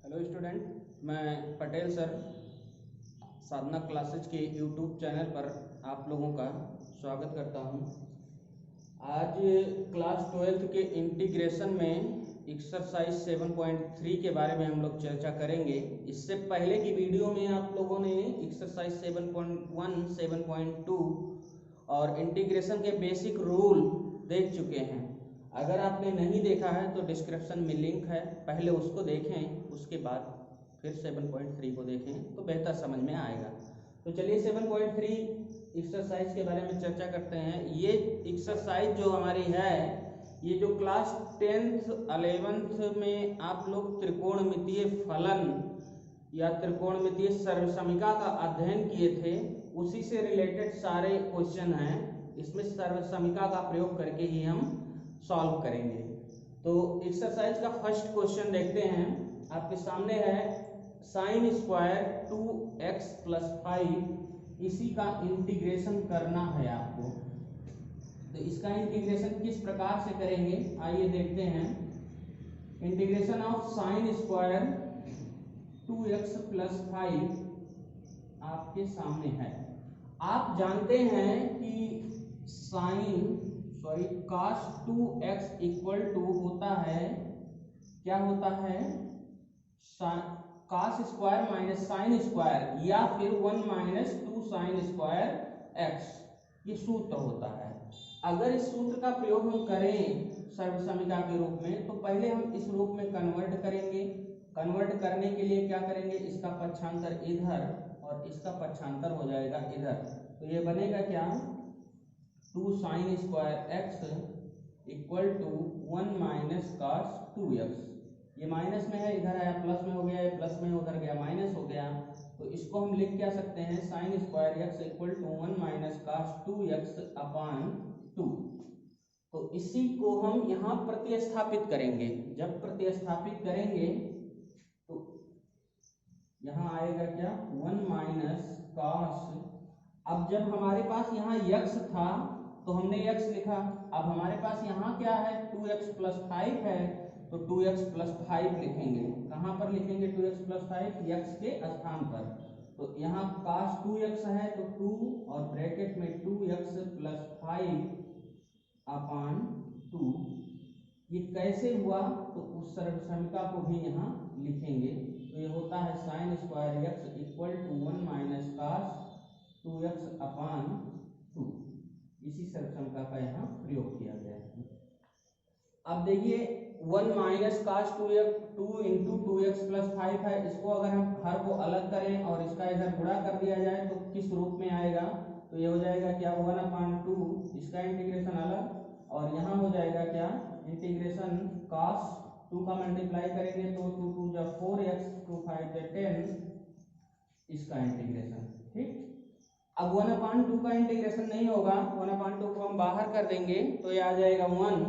Hello student, मैं Patel sir साधना classes के YouTube channel पर आप लोगों का स्वागत करता हूं। आज क्लास 12th के इंटीग्रेशन में एक्सरसाइज 7.3 के बारे में हम लोग चर्चा करेंगे। इससे पहले की वीडियो में आप लोगों ने एक्सरसाइज 7.1, 7.2 और इंटीग्रेशन के बेसिक रूल देख चुके हैं। अगर आपने नहीं देखा है तो डिस्क्रिप्शन में लिंक है, पहले उसको देखें, उसके बाद फिर 7.3 को देखें तो बेहतर समझ में आएगा। तो चलिए 7.3 एक्सरसाइज के बारे में चर्चा करते हैं। ये एक्सरसाइज जो हमारी है, ये जो क्लास 10th 11th में आप लोग त्रिकोणमितीय फलन या त्रिकोणमितीय सर्वसमीका का अध्ययन किए थे, उसी से रिलेटेड सारे क्वेश्चन हैं। इसमें सर्वसमीका का प्रयोग करके ही हम सॉल्व करेंगे। तो एक्सरसाइज का फर्स्ट क्वेश्चन देखते हैं। आपके सामने है साइन स्क्वायर 2x + 5, इसी का इंटीग्रेशन करना है आपको। तो इसका इंटीग्रेशन किस प्रकार से करेंगे आइए देखते हैं। Integration of sine square 2x + 5 आपके सामने है। आप जानते हैं कि cos 2x = होता है, क्या होता है, cos square minus sine square या फिर 1 - 2 sin स्क्वायर x, ये सूत्र होता है। अगर इस सूत्र का प्रयोग हम करें सर्वसमीका के रूप में तो पहले हम इस रूप में कन्वर्ट करेंगे। कन्वर्ट करने के लिए क्या करेंगे, इसका पक्षांतर इधर और इसका पक्षांतर हो जाएगा इधर। तो ये बनेगा क्या, 2 sin square x = 1 - cos 2x। ये माइनस में है, इधर आया प्लस में हो गया, ये प्लस में उधर गया माइनस हो गया। तो इसको हम लिख क्या सकते हैं, sin square x = 1 - cos 2x/2। तो इसी को हम यहाँ प्रतिस्थापित करेंगे। जब प्रतिस्थापित करेंगे तो यहाँ आएगा क्या, 1 - cos। अब जब हमारे पास यहाँ x था तो हमने x लिखा। अब हमारे पास यहाँ क्या है, 2x + 5 है, तो 2x + 5 लिखेंगे। कहाँ पर लिखेंगे 2x + 5, x के स्थान पर। तो यहाँ cos 2x है तो 2 और ब्रैकेट में 2x + 5/2। ये कैसे हुआ, तो उस सर्वसमीका को भी यहाँ लिखेंगे। तो ये होता है sin square x = 1 - cos 2x/2। इसी सर्वसमीका का यहाँ प्रयोग किया गया है। अब देखिए 1 - cos 2 × 2x + 5 है। इसको अगर हम हर को अलग करें और इसका इधर गुणा कर दिया जाए तो किस रूप में आएगा, तो ये हो जाएगा क्या, 1/2, इसका इंटीग्रेशन अलग, और यहाँ हो जाएगा क्या, इंटीग्रेशन cos 2 का मल्टीप्लाई करेंगे तो 2 × 2 = 4x, 2 × 5 = 10, इसका इंटीग्रेशन। ठीक, अब 1/2 का इंटीग्रेशन नहीं होगा, 1/2 को हम बाहर कर देंगे तो ये आ जाएगा 1,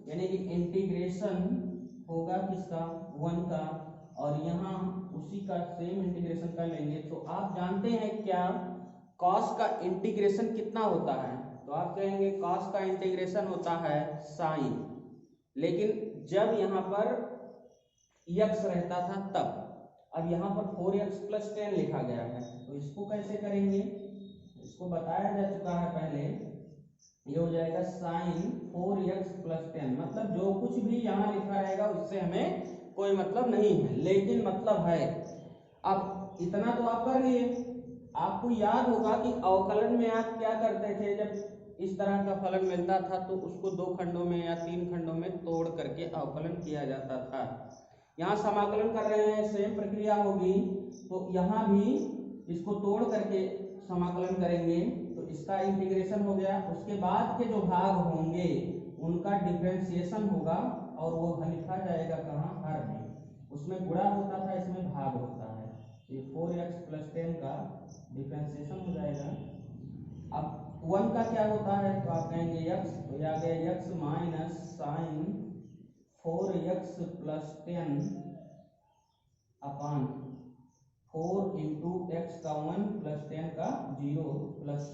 यानी कि इंटीग्रेशन होगा किसका, 1 का, और यहाँ उसी का सेम इंटीग्रेशन कर लेंगे। तो आप जानते हैं क्या, cos का इंटीग्रेशन कितना होता है, तो आप कहेंगे cos का इंटीग्रेशन होता है sin। लेकिन जब यहाँ पर x रहता था तब, अब यहाँ पर 4x + 10 लिखा गया है, तो इसको कैसे करेंगे, इसको बताया जा चुका है पहले। ये हो जाएगा sin 4x + 10, मतलब जो कुछ भी यहाँ लिखा रहेगा उससे हमें कोई मतलब नहीं है, लेकिन मतलब है। अब इतना तो आप कर लिए। आपको याद होगा कि अवकलन में आप क्या करते थे, जब इस तरह का फलन मिलता था तो उसको 2 खंडों में या 3 खंडों में तोड़ करके अवकलन किया जाता था। यहाँ समाकलन कर रहे हैं, सेम प्रक्रिया होगी। तो यहाँ भी इसको तोड़ करके समाकलन करेंगे तो इसका इंटीग्रेशन हो गया। उसके बाद के जो भाग होंगे उनका डिफरेंशिएशन होगा और वो लिखा जाएगा कहाँ, हर में। उसमें गुणा होता था, इसमें भाग होता है। ये 4x + 10 का डिफरेंशिएशन हो जाएगा। अब 1 का क्या होता है, तो आप कहेंगे x, तो ये आ गया x - sin 4x + 10/4 × x का 1 + 10 का 0 + c।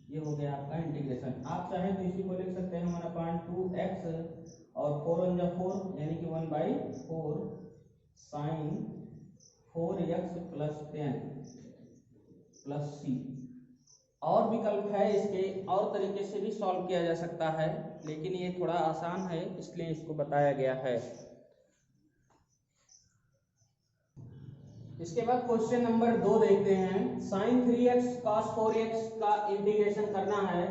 ये हो गया आपका इंटीग्रेशन। आप चाहे तो इसी को लिख सकते हैं 1/2x और 4 × 4 यानी कि 1/4 sin 4x प्लस 10 प्लस सी। और विकल्प है इसके, और तरीके से भी सॉल्व किया जा सकता है, लेकिन ये थोड़ा आसान है इसलिए इसको बताया गया है। इसके बाद क्वेश्चन नंबर 2 देखते हैं। sin 3x cos 4x का इंटीग्रेशन करना है।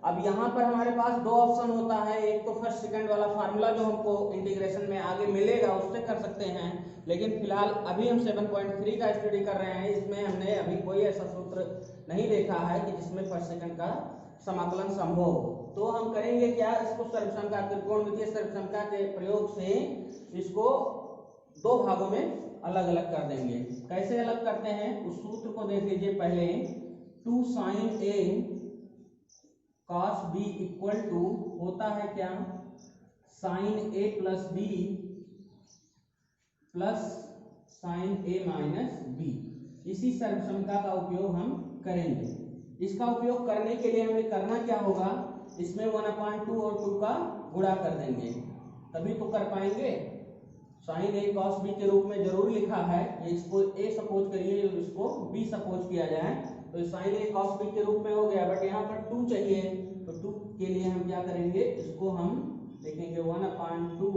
अब यहाँ पर हमारे पास दो ऑप्शन होता है, एक तो फर्स्ट सेकंड वाला फार्मूला जो हमको इंटीग्रेशन में आगे मिलेगा उससे कर सकते हैं, लेकिन फिलहाल अभी हम 7.3 का स्टडी कर रहे हैं, इसमें हमने अभी कोई ऐसा सूत्र नहीं देखा है कि जिसमें फर्स्ट सेकंड का समाकलन संभव हो। तो हम करेंगे क्या, इसको सर्वसमता त्रिकोणमितीय सर्वसमता के प्रयोग से इसको दो भागों में अलग अलग कर देंगे। कैसे अलग करते हैं उस सूत्र को देख लीजिए पहले। 2 sin a cos b equal to होता है क्या, sin a plus b plus sin a minus b। इसी सर्वसमता का उपयोग हम करेंगे। इसका उपयोग करने के लिए हमें करना क्या होगा, इसमें 1/2 और 2 का गुणा कर देंगे, तभी तो कर पाएंगे। sin a cos b के रूप में जरूर लिखा है, ये इसको a सपोज करिए और इसको b सपोज किया जाए तो sin a cos b के रूप में हो गया, बट यहाँ पर 2 चाहिए, तो 2 के लिए हम क्या करेंगे, इसको हम लिखेंगे 1/2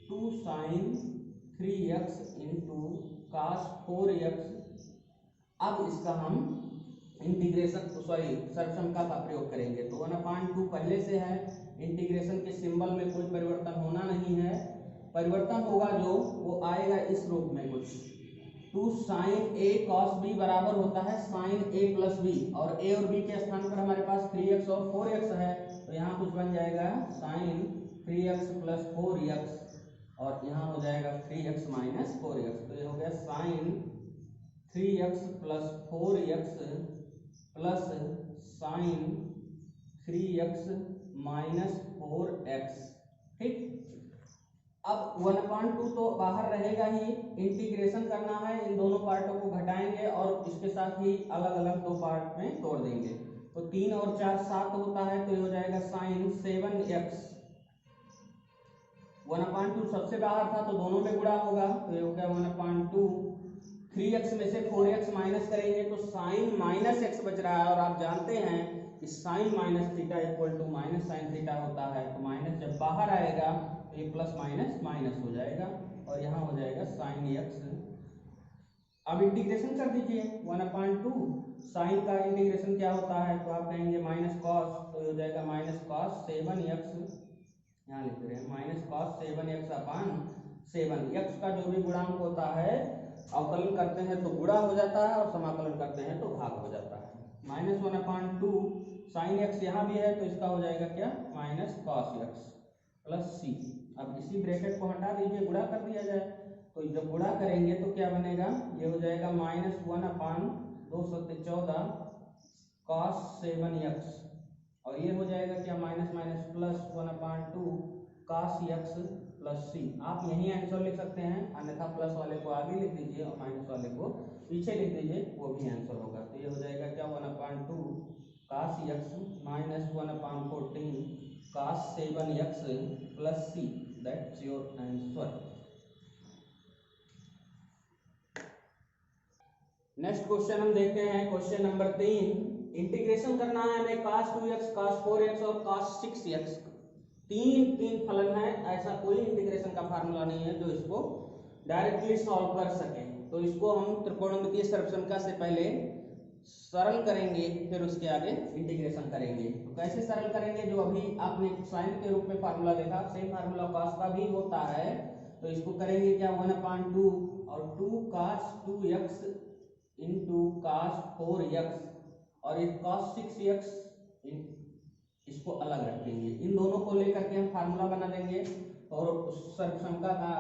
2 sin 3x into cos 4x। अब इसका हम इंटीग्रेशन सर्वसमता का प्रयोग करेंगे, तो 1/2 पहले से है, इंटीग्रेशन के सिंबल में कोई परिवर्तन होना नहीं है, परिवर्तन होगा जो वो आएगा इस रूप में कुछ। 2 sin a cos b बराबर होता है sin a प्लस b, और a और b के स्थान पर हमारे पास 3x और 4x है, तो यहाँ कुछ बन जाएगा sin 3x प्लस 4x, और यहाँ हो जाएगा 3x माइनस 4x, तो ये हो गया sin 3x plus 4x plus sin 3x minus 4x। ठीक, अब 1/2 तो बाहर रहेगा ही, इंटीग्रेशन करना है, इन दोनों पार्टों को घटाएंगे और इसके साथ ही अलग अलग दो पार्ट में तोड़ देंगे, तो 3 और 4 7 होता है, तो ये हो जाएगा sin 7x। 1/2 सबसे बाहर था तो दोनों में गुणा होगा, तो ये हो गया 1/2। 3x में से 4x माइनस करेंगे तो sin माइनस x बच रहा है, और आप जानते हैं कि sin minus theta equal to minus sine theta होता है, तो माइनस जब बाहर आएगा तो ये प्लस माइनस माइनस हो जाएगा, और यहाँ हो जाएगा sin x। अब इंटीग्रेशन कर दीजिए 1/2, साइन का इंटीग्रेशन क्या होता है, तो आप कहेंगे माइनस कॉस, तो हो जाएगा माइनस कॉस 7x, यहाँ लिख रहे हैं माइनस कॉस 7x अपान 7x का जो भी गुणांक होता है, अवकलन करते हैं तो गुणा हो जाता है और समाकलन करते हैं तो भाग हो जाता है। माइनस 1/2 sin x यहाँ भी है, तो इसका हो जाएगा क्या, minus cos x plus C. अब इसी ब्रैकेट को हटा दीजिए, गुणा कर दिया जाए, तो जब गुणा करेंगे तो क्या बनेगा, ये हो जाएगा माइनस 1/214 cos 7x, और ये हो जाएगा क्या, minus minus plus 1/2 cos x plus C. आप यही आंसर लिख सकते हैं, अन्यथा प्लस वाले को आगे लिख दीजिए और माइनस वाले को पीछे लिख दीजिए, वो भी आंसर होगा। तो ये हो जाएगा क्या, 1/2 cos x minus 1/14 cos 7x plus C, that's your answer. Next question हम देखते हैं, क्वेश्चन नंबर 3। इंटीग्रेशन करना है हमें cos 2x cos 4x और cos 6x, तीन फलन है, ऐसा कोई इंटीग्रेशन का फार्मूला नहीं है जो इसको डायरेक्टली सॉल्व कर सके, तो इसको हम त्रिकोणमितीय सर्वसमता से पहले सरल करेंगे, फिर उसके आगे इंटीग्रेशन करेंगे। तो कैसे सरल करेंगे, जो अभी आपने साइन के रूप में फार्मूला देखा, सेम फार्मूला cos का भी होता है, तो इसको करेंगे क्या, 1/2 और 2 cos 2x into cos 4x, और एक cos 6x इसको अलग रखेंगे, इन दोनों को लेकर के हम फार्मूला बना देंगे और उस सर्वसमता का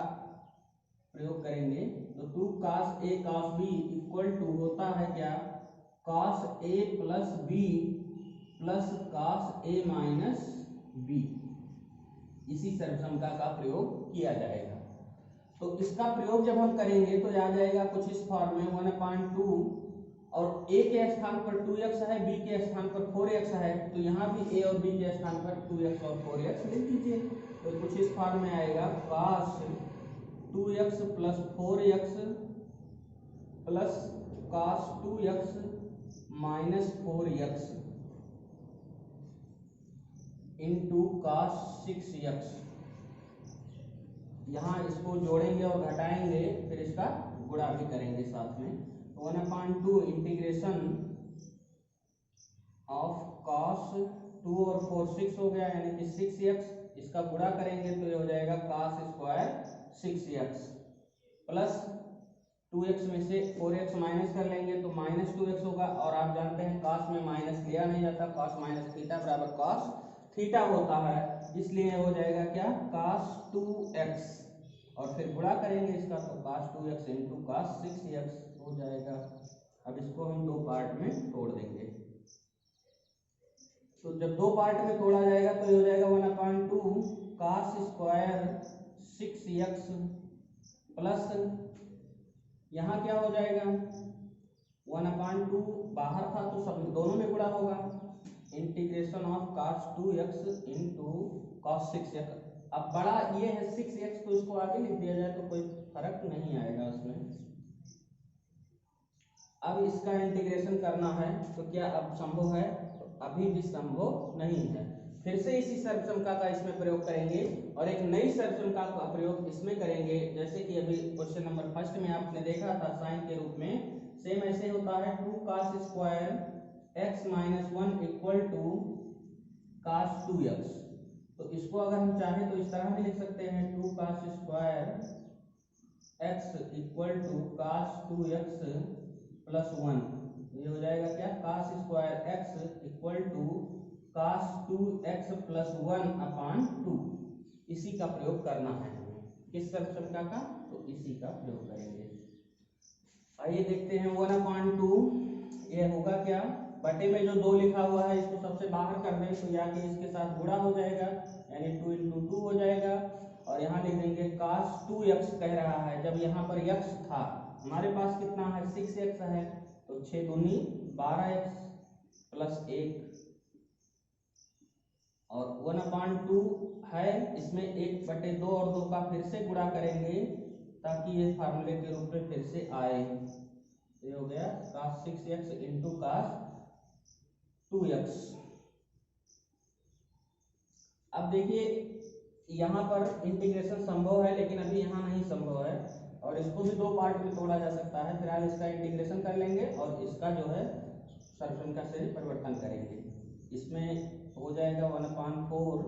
प्रयोग करेंगे। तो 2 cos a cos b equal to होता है क्या, cos a plus b plus cos a minus b। इसी सर्वसमता का प्रयोग किया जाएगा। तो इसका प्रयोग जब हम करेंगे तो आ जाएगा कुछ इस फॉर्म में, 1/2 और a के स्थान पर 2x है, b के स्थान पर 4x है, तो यहाँ भी a और b के स्थान पर 2x और 4x लिख दीजिए, तो कुछ इस फॉर्म में आएगा cos 2x plus 4x plus cos 2x minus 4x into cos 6x। यहाँ इसको जोड़ेंगे और घटाएंगे, फिर इसका गुणा भी करेंगे साथ में। 1/2 इंटीग्रेशन ऑफ cos 2 और 4 6 हो गया, यानी कि 6x। इसका गुणा करेंगे तो ये हो जाएगा cos square 6x plus 2x में से 4x माइनस कर लेंगे तो माइनस 2x होगा। और आप जानते हैं cos में माइनस लिया नहीं जाता, cos माइनस थीटा बराबर cos थीटा होता है, इसलिए हो जाएगा क्या cos 2x। और फिर गुणा करेंगे इसका तो cos 2x into cos 6x हो जाएगा। अब इसको हम दो पार्ट में तोड़ देंगे, तो जब दो पार्ट में तोड़ा जाएगा तो ये हो जाएगा 1/2 cos स्क्वायर 6x प्लस यहाँ क्या हो जाएगा 1/2 बाहर था तो सब दोनों में गुणा होगा, integration of cos 2x into cos 6x। अब बड़ा ये है 6x, तो इसको आगे लिख दिया जाए तो कोई फर्क नहीं आएगा उसमें। अब इसका इंटीग्रेशन करना है तो क्या अब संभव है? तो अभी भी संभव नहीं है। फिर से इसी सर्वसमता का इसमें प्रयोग करेंगे और एक नई सर्वसमता का प्रयोग इसमें करेंगे, जैसे कि अभी क्वेश्चन नंबर फर्स्ट में आपने देखा था साइन के रूप में, सेम ऐसे होता है 2 cos square x minus 1 equal to cos 2x। तो इसको अगर हम चाहें तो इस तरह भी लिख सकते हैं 2 cos square x equal to cos 2x plus 1। ये हो जाएगा क्या cos square x equal to cos 2x plus 1/2। इसी का प्रयोग करना है हमें, किस सर्वसमता का? तो इसी का प्रयोग करेंगे। आइए देखते हैं 1/2 ये होगा क्या, बटे में जो 2 लिखा हुआ है इसको सबसे बाहर कर दें तो या कि इसके साथ गुणा हो जाएगा, यानी 2 इंटू 2 हो जाएगा। और यहाँ लिख देंगे cos 2x कह रहा है, जब यहाँ पर x था हमारे पास कितना है 6x है, तो 6 दूनी 12x प्लस 1 और 1/2 है, इसमें 1/2 और 2 का फिर से गुणा करेंगे ताकि ये फार्मूले के रूप में फिर से आए। ये हो गया cos 6x into cos 2x। अब देखिए यहाँ पर इंटीग्रेशन संभव है, लेकिन अभी यहाँ नहीं संभव है और इसको भी दो पार्ट में तोड़ा जा सकता है। फिलहाल इसका इंटीग्रेशन कर लेंगे और इसका जो है सर्वसमता से परिवर्तन करेंगे। इसमें हो जाएगा 1/4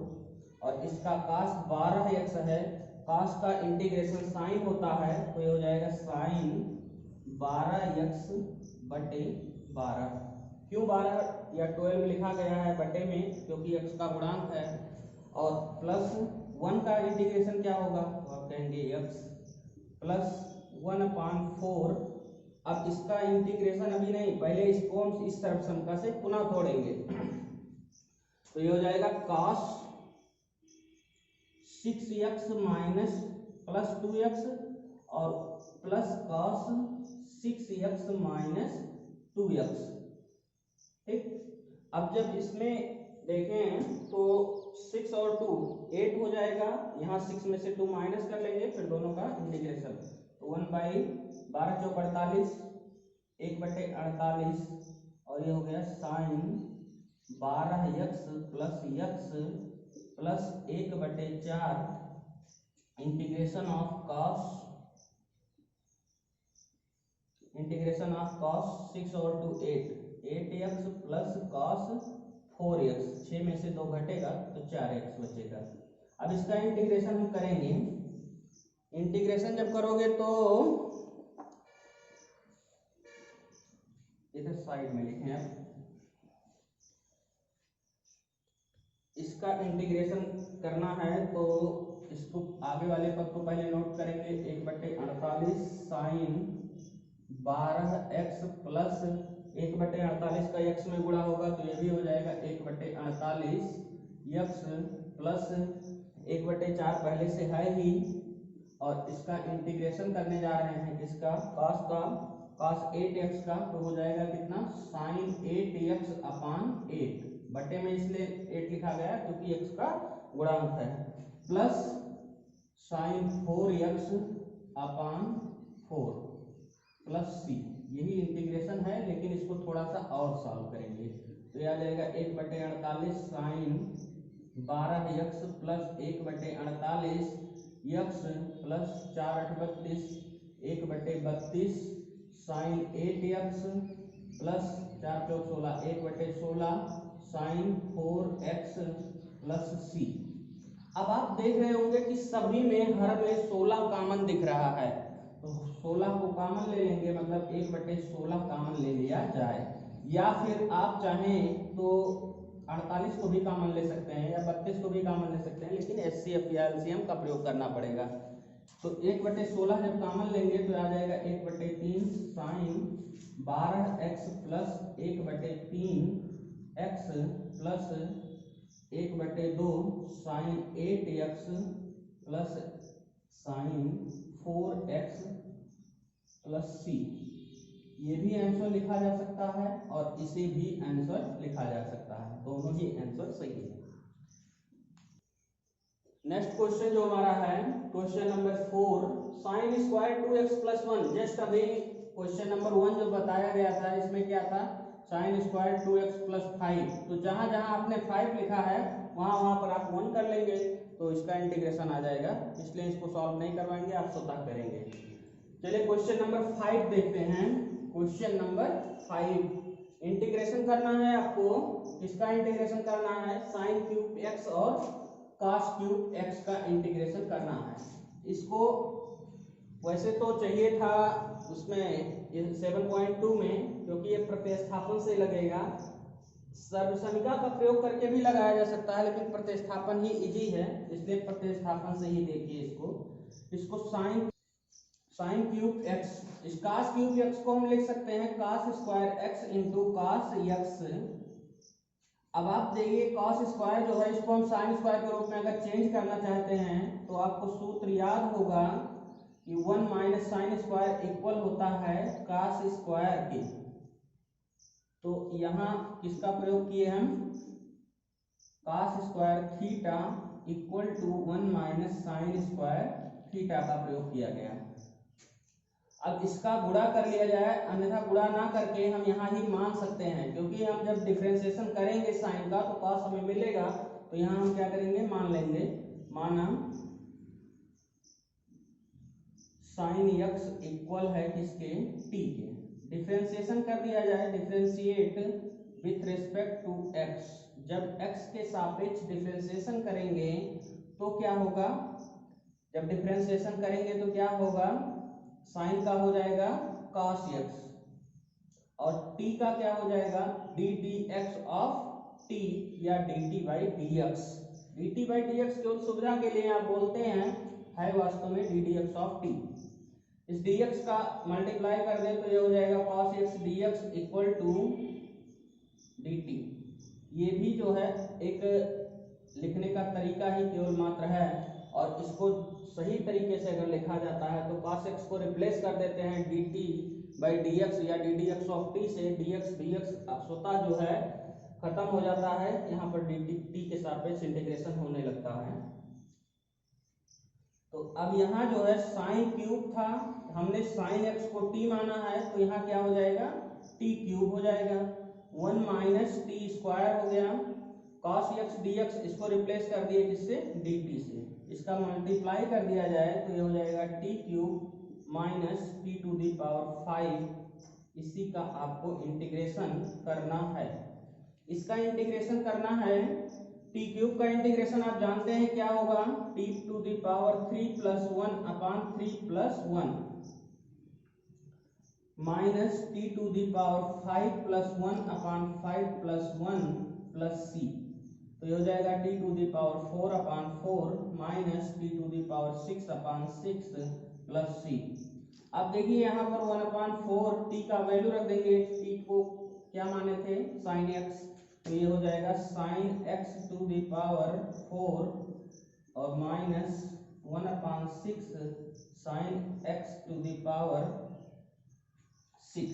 और इसका cos 12x है, cos का इंटीग्रेशन साइन होता है तो ये हो जाएगा साइन 12x बटे 12। क्यों 12 या 12 लिखा गया है बटे में? क्योंकि x का गुणांक है। और प्लस 1 का इंटीग्रेशन क्या होगा तो आप कहेंगे x प्लस 1/4। अब इसका इंटीग्रेशन अभी नहीं, पहले इसको हम इस सर्वसमता से पुनः तोड़ेंगे तो ये हो जाएगा cos 6x minus plus 2x और plus cos 6x minus 2x। ठीक, अब जब इसमें देखें तो 6 और 2 8 हो जाएगा, यहाँ 6 में से 2 माइनस कर लेंगे, फिर दोनों का इंटीग्रेशन तो 1/12 चौक 48 1/48 और ये हो गया sine 12x plus x plus 1/4 integration of cos 6 और 2 8x प्लस cos 4x, 6 में से 2 घटेगा तो 4x बचेगा। अब इसका इंटीग्रेशन हम करेंगे। इंटीग्रेशन जब करोगे तो इधर साइड में लिखें, अब इसका इंटीग्रेशन करना है तो इसको आगे वाले पद को पहले नोट करेंगे। 1/48 साइन 12x प्लस 1/48 का x में गुणा होगा तो ये भी हो जाएगा 1/48 x प्लस 1/4 पहले से है ही। और इसका इंटीग्रेशन करने जा रहे हैं किसका, cos 8x का, तो हो जाएगा कितना साइन 8x/8 बटे में इसलिए 8 लिखा गया क्योंकि x का गुणांक है, प्लस साइन 4x/4 प्लस सी, यही इंटीग्रेशन है लेकिन इसको थोड़ा सा और सॉल्व करेंगे। तो यह आ जाएगा 1/48 sine 12x plus 1/48 x plus 4/32 1/32 sine 8x plus 4×4 = 1/16 sine 4x plus C. अब आप देख रहे होंगे कि सभी में हर में 16 कॉमन दिख रहा है, तो 16 को कॉमन ले लेंगे, मतलब 1/16 कॉमन ले लिया जाए, या फिर आप चाहें तो 48 को भी कॉमन ले सकते हैं या 32 को भी कॉमन ले सकते हैं, लेकिन HCF या LCM का प्रयोग करना पड़ेगा। तो 1/16 जब कॉमन लेंगे तो आ जाएगा 1/3 sine 12x plus 1/3x plus 1/2 sine 8x plus sine 4x plus C. ये भी आंसर लिखा जा सकता है और इसे भी आंसर लिखा जा सकता है, दोनों ही आंसर सही है। नेक्स्ट क्वेश्चन जो हमारा है question number 4, sine square 2x plus 1। Just अभी क्वेश्चन नंबर 1 जो बताया गया था इसमें क्या था, साइन स्क्वायर 2x प्लस 5। तो जहां जहां आपने 5 लिखा है वहां पर आप 1 कर लेंगे तो इसका इंटीग्रेशन आ जाएगा, इसलिए इसको सॉल्व नहीं करवाएंगे, आप स्वतः करेंगे। चलिए क्वेश्चन नंबर 5 देखते हैं। क्वेश्चन नंबर 5 इंटीग्रेशन करना है आपको, किसका इंटीग्रेशन करना है, साइन क्यूब x और कॉस क्यूब x का इंटीग्रेशन करना है। इसको वैसे तो चाहिए था उसमें 7.2 में, क्योंकि ये प्रतिस्थापन से लगेगा, सर्वसमीका का प्रयोग करके भी लगाया जा सकता है, लेकिन प्रतिस्थापन ही इजी है, इसलिए प्रतिस्थापन से ही देखिए इसको साइन क्यूब x, इस cos क्यूब x को हम लिख सकते हैं cos square x into cos x। अब आप देखिए cos स्क्वायर जो है इसको हम साइन स्क्वायर के रूप में अगर चेंज करना चाहते हैं तो आपको सूत्र याद होगा कि 1 माइनस साइन स्क्वायर इक्वल होता है cos स्क्वायर के। तो यहाँ किसका प्रयोग किए हम, cos square theta equal to 1 minus sine square theta का प्रयोग किया गया। अब इसका गुणा कर लिया जाए, अन्यथा गुणा ना करके हम यहाँ ही मान सकते हैं, क्योंकि हम जब डिफरेंशिएशन करेंगे साइन का तो cos हमें मिलेगा, तो यहाँ हम क्या करेंगे, मान लेंगे, माना साइन x इक्वल है किसके, t के। डिफरेंशिएशन कर दिया जाए, differentiate with respect to x। जब x के सापेक्ष डिफरेंशिएशन करेंगे तो क्या होगा, जब डिफरेंशिएशन करेंगे तो क्या होगा, साइन का हो जाएगा cos x और t का क्या हो जाएगा, ddx ऑफ t या dt by dx। dt by dx केवल सुविधा के लिए आप बोलते हैं, है वास्तव में ddx ऑफ t। इस dx का मल्टीप्लाई कर दें तो ये हो जाएगा cos x dx equal to dt। ये भी जो है एक लिखने का तरीका ही केवल मात्र है, और इसको सही तरीके से अगर लिखा जाता है तो cos x को रिप्लेस कर देते हैं dt by dx या ddx ऑफ t से, dx स्वतः जो है खत्म हो जाता है, यहाँ पर dt के सापेक्ष इंटीग्रेशन होने लगता है। तो अब यहाँ जो है साइन क्यूब था, हमने साइन x को t माना है, तो यहाँ क्या हो जाएगा, t क्यूब हो जाएगा, 1 माइनस t स्क्वायर हो गया, cos x dx इसको रिप्लेस कर दिए किससे, dt से, इसका मल्टीप्लाई कर दिया जाए तो ये हो जाएगा t cube minus t to the power 5। इसी का आपको इंटीग्रेशन करना है, इसका इंटीग्रेशन करना है। t क्यूब का इंटीग्रेशन आप जानते हैं क्या होगा, t to the power 3 plus 1 upon 3 plus 1 minus t to the power 5 plus 1 upon 5 plus 1 plus c। तो ये हो जाएगा t to the power 4 upon 4 minus t to the power 6 upon 6 plus c। अब देखिए यहाँ पर 1 अपान 4 t का value रख देंगे, t को क्या माने थे, साइन x, तो ये हो जाएगा sine x to the power 4 और minus 1 upon 6 sine x to the power 6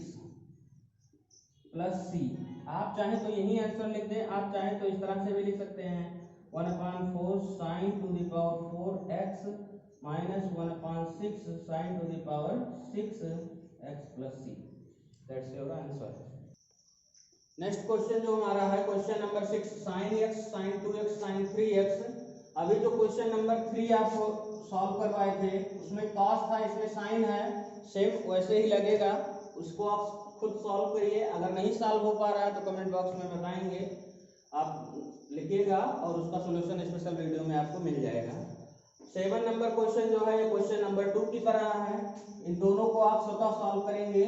plus C. आप चाहें तो यही आंसर लिख दें, आप चाहें तो इस तरह से भी लिख सकते हैं, 1 upon 4 sine to the power 4x minus 1 upon 6 sine to the power 6x plus plus C, that's your answer. Next question जो हमारा है question number 6, sine X sine 2x sine 3x। अभी जो क्वेश्चन नंबर 3 आप solve करवाए थे उसमें cos था, इसमें साइन है, सेम वैसे ही लगेगा, उसको आप खुद सॉल्व करिए। अगर नहीं सॉल्व हो पा रहा है तो कमेंट बॉक्स में बताएंगे, आप लिखिएगा और उसका सॉल्यूशन स्पेशल वीडियो में आपको मिल जाएगा। 7 नंबर क्वेश्चन जो है ये क्वेश्चन नंबर 2 की तरह है, इन दोनों को आप स्वतः सॉल्व करेंगे,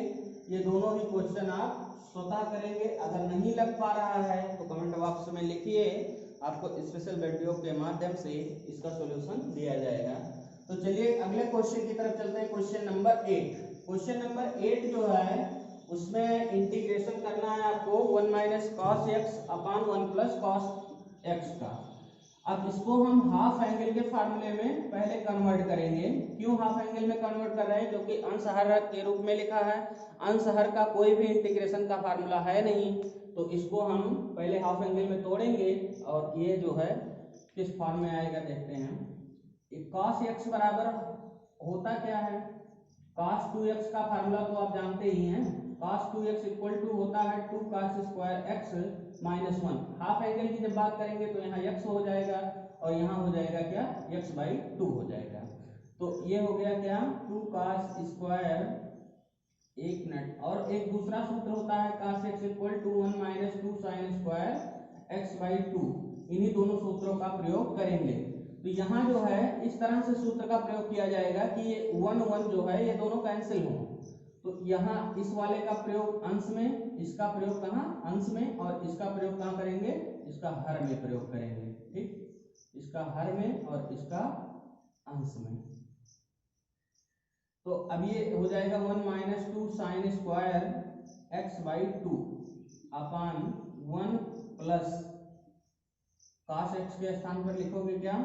ये दोनों ही क्वेश्चन आप स्वतः करेंगे। अगर नहीं लग पा रहा है तो कमेंट बॉक्स में लिखिए, आपको स्पेशल वीडियो के माध्यम से इसका सॉल्यूशन दिया जाएगा। तो चलिए अगले क्वेश्चन की तरफ चलते हैं, क्वेश्चन नंबर 8। क्वेश्चन नंबर 8 जो है उसमें इंटीग्रेशन करना है आपको 1 माइनस कॉस एक्स अपान 1 प्लस कॉस एक्स का। अब इसको हम हाफ एंगल के फार्मूले में पहले कन्वर्ट करेंगे। क्यों हाफ एंगल में कन्वर्ट कर रहे हैं? क्योंकि अंश हर के रूप में लिखा है, अंश हर का कोई भी इंटीग्रेशन का फार्मूला है नहीं, तो इसको हम पहले हाफ एंगल में तोड़ेंगे और ये जो है किस फॉर्म में आएगा देखते हैं। कॉस एक्स बराबर होता क्या है, cos 2x का फार्मूला तो आप जानते ही हैं, cos 2x इक्वल टू होता है 2 cos square x minus 1। Half angle की जब बात करेंगे तो यहाँ x हो जाएगा और यहाँ हो जाएगा क्या, x बाई 2 हो जाएगा। तो ये हो गया क्या, 2 cos स्क्वायर, एक मिनट, और एक दूसरा सूत्र होता है cos x equal to 1 minus 2 sine square x by 2। इन्हीं दोनों सूत्रों का प्रयोग करेंगे। तो यहाँ जो है इस तरह से सूत्र का प्रयोग किया जाएगा कि ये 1 1 जो है ये दोनों कैंसिल हो, तो यहाँ इस वाले का प्रयोग अंश में, इसका प्रयोग कहाँ, अंश में, और इसका प्रयोग कहाँ करेंगे, इसका हर में प्रयोग करेंगे। ठीक, इसका हर में और इसका अंश में। तो अब ये हो जाएगा 1 minus 2 sine square x by 2 upon 1 plus cos x के स्थान पर लिखोगे क्या,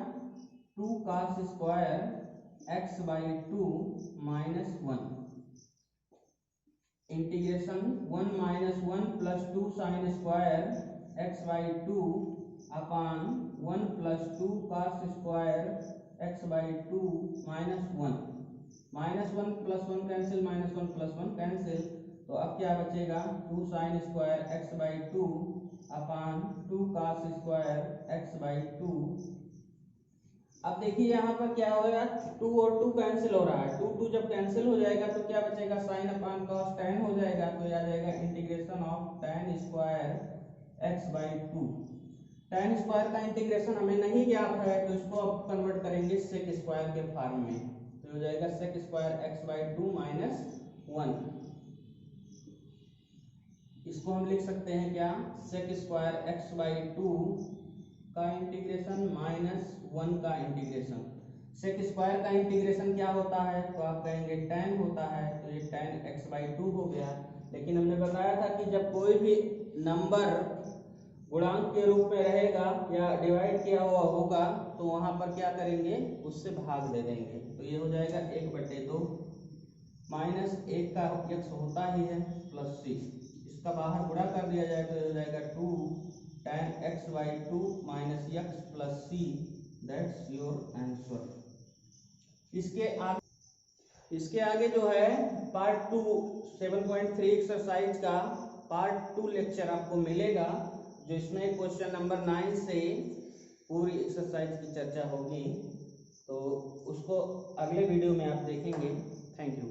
2 cos square x by 2 minus 1 integration 1 minus 1 plus 2 sine square x by 2 upon 1 plus 2 cos square x by 2 minus 1। Minus 1 plus 1 cancel, minus 1 plus 1 cancel, तो अब क्या बचेगा, 2 sine square x by 2 upon 2 cos square x by 2। अब देखिए यहाँ पर क्या होगा, 2 और 2 कैंसिल हो रहा है, 2 2 जब कैंसिल हो जाएगा तो क्या बचेगा, साइन अपान कॉस tan हो जाएगा, तो ये आ जाएगा integration of tan square x by 2। tan square का इंटीग्रेशन हमें नहीं ज्ञात है तो इसको अब कन्वर्ट करेंगे सेक स्क्वायर के फॉर्म में, तो हो जाएगा sec square x by 2 minus 1। इसको हम लिख सकते हैं क्या, सेक स्क्वायर x बाई 2 का इंटीग्रेशन माइनस 1 का इंटीग्रेशन। सेक स्क्वायर का इंटीग्रेशन क्या होता है, तो आप कहेंगे tan होता है, तो ये tan x बाई 2 हो गया। लेकिन हमने बताया था कि जब कोई भी नंबर गुणांक के रूप में रहेगा या डिवाइड किया हुआ होगा तो वहां पर क्या करेंगे, उससे भाग दे देंगे, तो ये हो जाएगा 1/2 माइनस 1 का x होता ही है प्लस c, इसका बाहर गुणा कर दिया जाए तो ये हो जाएगा 2 tan x by 2 minus x plus c, that's your answer. इसके आगे जो है पार्ट 2 7.3 एक्सरसाइज का पार्ट 2 लेक्चर आपको मिलेगा, जो इसमें क्वेश्चन नंबर 9 से पूरी एक्सरसाइज की चर्चा होगी, तो उसको अगले वीडियो में आप देखेंगे। Thank you.